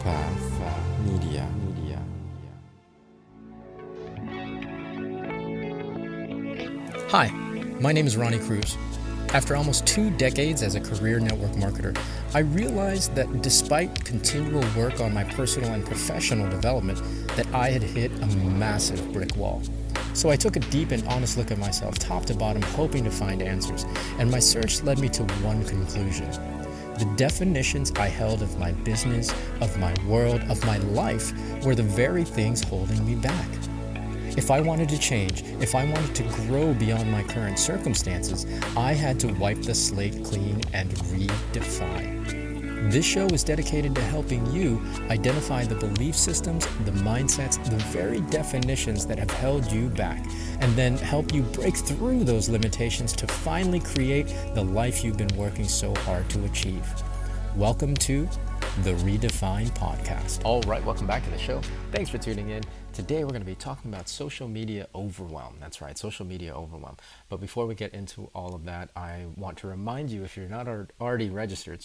Media. Hi, my name is Ronnie Cruz. After almost 2 decades as a career network marketer, I realized that despite continual work on my personal and professional development, that I had hit a massive brick wall. So I took a deep and honest look at myself, top to bottom, hoping to find answers, and my search led me to one conclusion. The definitions I held of my business, of my world, of my life were the very things holding me back. If I wanted to change, if I wanted to grow beyond my current circumstances, I had to wipe the slate clean and redefine. This show is dedicated to helping you identify the belief systems, the mindsets, the very definitions that have held you back, and then help you break through those limitations to finally create the life you've been working so hard to achieve. Welcome to the Redefine Podcast. All right, welcome back to the show. Thanks for tuning in. Today we're going to be talking about social media overwhelm. That's right, social media overwhelm. But before we get into all of that, I want to remind you, if you're not already registered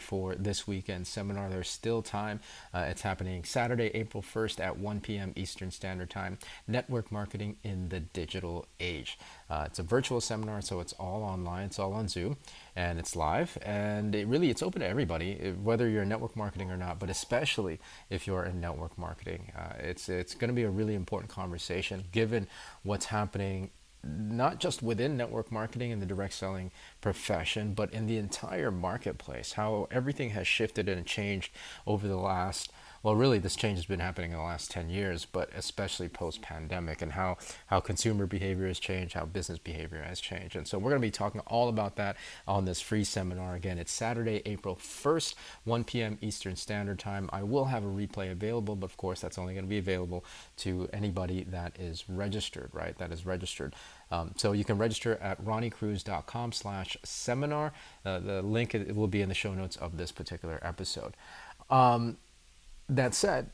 for this weekend seminar, there's still time. It's happening Saturday, April 1st at 1 p.m. Eastern Standard Time. Network Marketing in the Digital Age. It's a virtual seminar, so it's all online. It's all on Zoom, and it's live. And it's open to everybody, whether you're in network marketing or not, but especially if you're in network marketing. It's going to be a really important conversation given what's happening not just within network marketing and the direct selling profession, but in the entire marketplace, how everything has shifted and changed over the last, this change has been happening in the last 10 years, but especially post-pandemic, and how consumer behavior has changed, how business behavior has changed. And so we're going to be talking all about that on this free seminar. Again, it's Saturday, April 1st, 1 p.m. Eastern Standard Time. I will have a replay available, but of course that's only going to be available to anybody that is registered, right? That is registered. So you can register at ronniecruz.com/seminar. The link will be in the show notes of this particular episode. That said,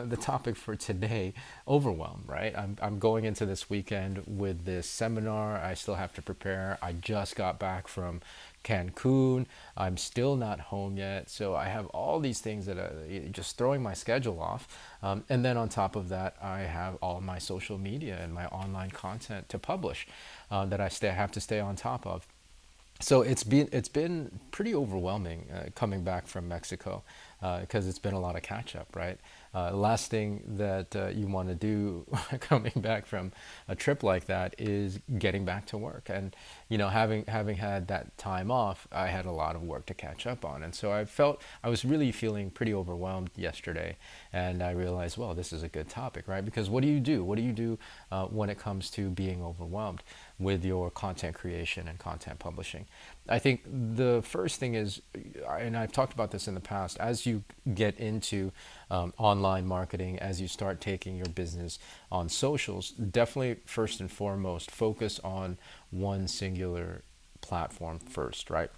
the topic for today, overwhelm, right? I'm going into this weekend with this seminar. I still have to prepare. I just got back from Cancun. I'm still not home yet. So I have all these things that are just throwing my schedule off. And then on top of that, I have all my social media and my online content to publish that I have to stay on top of. So it's been pretty overwhelming coming back from Mexico because it's been a lot of catch up, right? Last thing that you want to do coming back from a trip like that is getting back to work. And having had that time off, I had a lot of work to catch up on, and so I was really feeling pretty overwhelmed yesterday. And I realized, well, this is a good topic, right? Because what do you do? What do you do when it comes to being overwhelmed with your content creation and content publishing? I think the first thing is, and I've talked about this in the past, as you get into online marketing, as you start taking your business on socials, definitely first and foremost, focus on one singular platform first, right?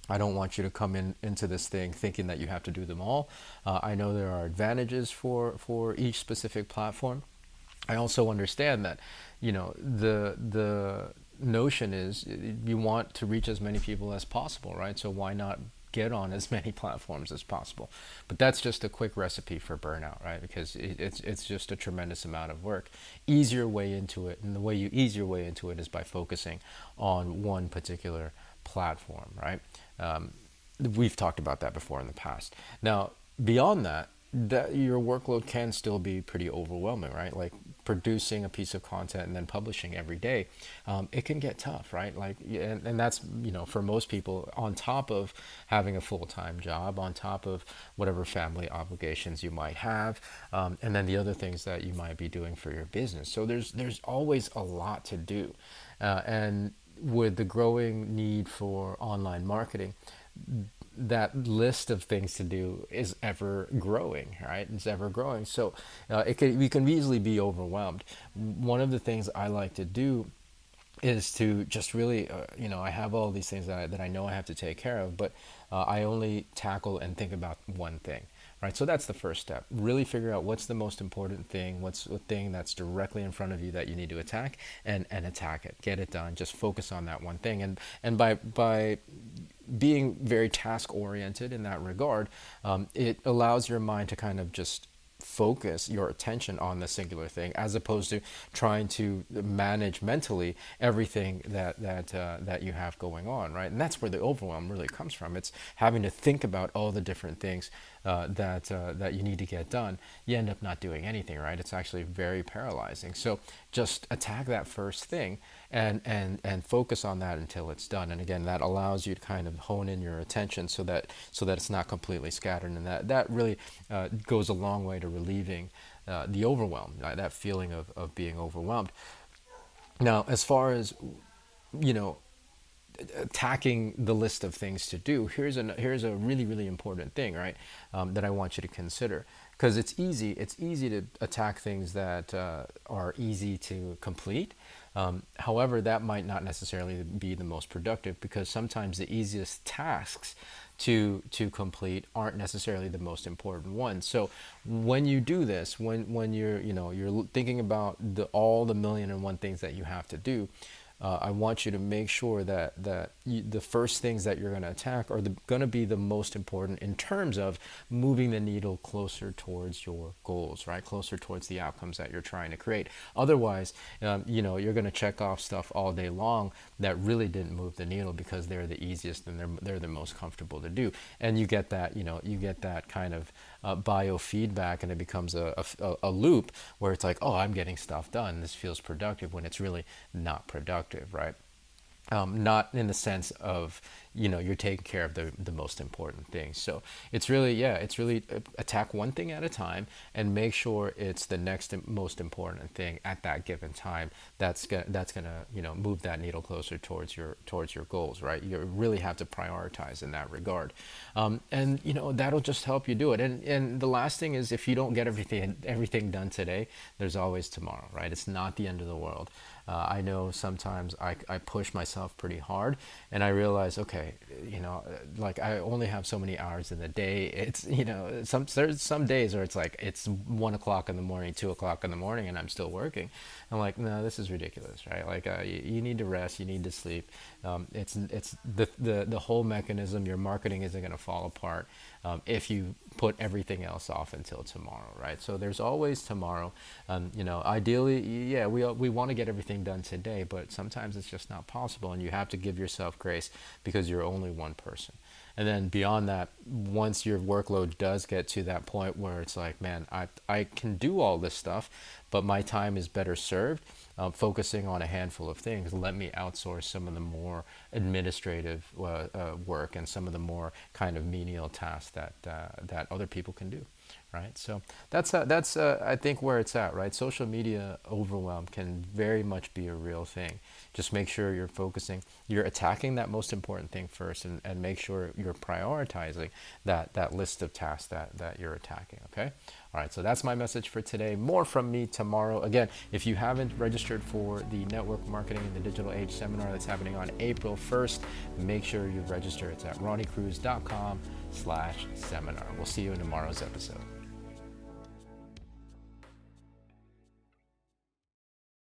I don't want you to come into this thing thinking that you have to do them all. I know there are advantages for each specific platform. I also understand that, the notion is you want to reach as many people as possible, right? So why not get on as many platforms as possible? But that's just a quick recipe for burnout, right? Because it's just a tremendous amount of work. Easier way into it, and the way you ease your way into it is by focusing on one particular platform, right? We've talked about that before in the past. Now, beyond that your workload can still be pretty overwhelming, right? Like producing a piece of content and then publishing every day, it can get tough, right? And that's, for most people, on top of having a full-time job, on top of whatever family obligations you might have, and then the other things that you might be doing for your business. So there's always a lot to do. And with the growing need for online marketing, that list of things to do is ever growing, right? It's ever growing. So we can easily be overwhelmed. One of the things I like to do is to just really, I have all these things that I know I have to take care of, but I only tackle and think about one thing, right? So that's the first step. Really figure out what's the most important thing, what's the thing that's directly in front of you that you need to attack, and attack it. Get it done. Just focus on that one thing. And by being very task oriented in that regard, it allows your mind to kind of just focus your attention on the singular thing, as opposed to trying to manage mentally everything that you have going on, right? And that's where the overwhelm really comes from. It's having to think about all the different things that you need to get done. You end up not doing anything, right? It's actually very paralyzing. So just attack that first thing and focus on that until it's done. And again, that allows you to kind of hone in your attention so that it's not completely scattered. And that really goes a long way to relieving the overwhelm, that feeling of being overwhelmed. Now, as far as, you know, attacking the list of things to do, here's a really, really important thing, right? That I want you to consider, because it's easy to attack things that are easy to complete. However, that might not necessarily be the most productive, because sometimes the easiest tasks to complete aren't necessarily the most important ones. So when you do this, when you're thinking about all the million and one things that you have to do, I want you to make sure that the first things that you're going to attack are going to be the most important in terms of moving the needle closer towards your goals, right? Closer towards the outcomes that you're trying to create. Otherwise, you're going to check off stuff all day long that really didn't move the needle because they're the easiest and they're the most comfortable to do. And you get that kind of biofeedback, and it becomes a loop where it's like, oh, I'm getting stuff done. This feels productive, when it's really not productive, right? Not in the sense of, you're taking care of the most important things. So it's really attack one thing at a time and make sure it's the next most important thing at that given time that's gonna move that needle closer towards your goals, right? You really have to prioritize in that regard, and that'll just help you do it. And the last thing is, if you don't get everything done today, there's always tomorrow, right? It's not the end of the world. I know sometimes I push myself pretty hard, and I realize, okay, like I only have so many hours in the day. It's, there's some days where it's like, it's 1 o'clock in the morning, 2 o'clock in the morning, and I'm still working. I'm like, no, this is ridiculous, right? Like, you need to rest, you need to sleep. It's the whole mechanism, your marketing isn't going to fall apart if you put everything else off until tomorrow, right? So there's always tomorrow. Ideally, yeah, we want to get everything done today, but sometimes it's just not possible, and you have to give yourself grace because you're only one person. And then beyond that, once your workload does get to that point where it's like, man, I can do all this stuff, but my time is better served focusing on a handful of things. Let me outsource some of the more administrative work and some of the more kind of menial tasks that other people can do. Right, so that's I think where it's at, right? Social media overwhelm can very much be a real thing. Just make sure you're attacking that most important thing first, and make sure you're prioritizing that list of tasks that you're attacking. Okay, all right. So that's my message for today. More from me tomorrow. Again, if you haven't registered for the Network Marketing in the Digital Age seminar that's happening on April 1st, make sure you register. It's at ronniecruz.com/seminar. We'll see you in tomorrow's episode.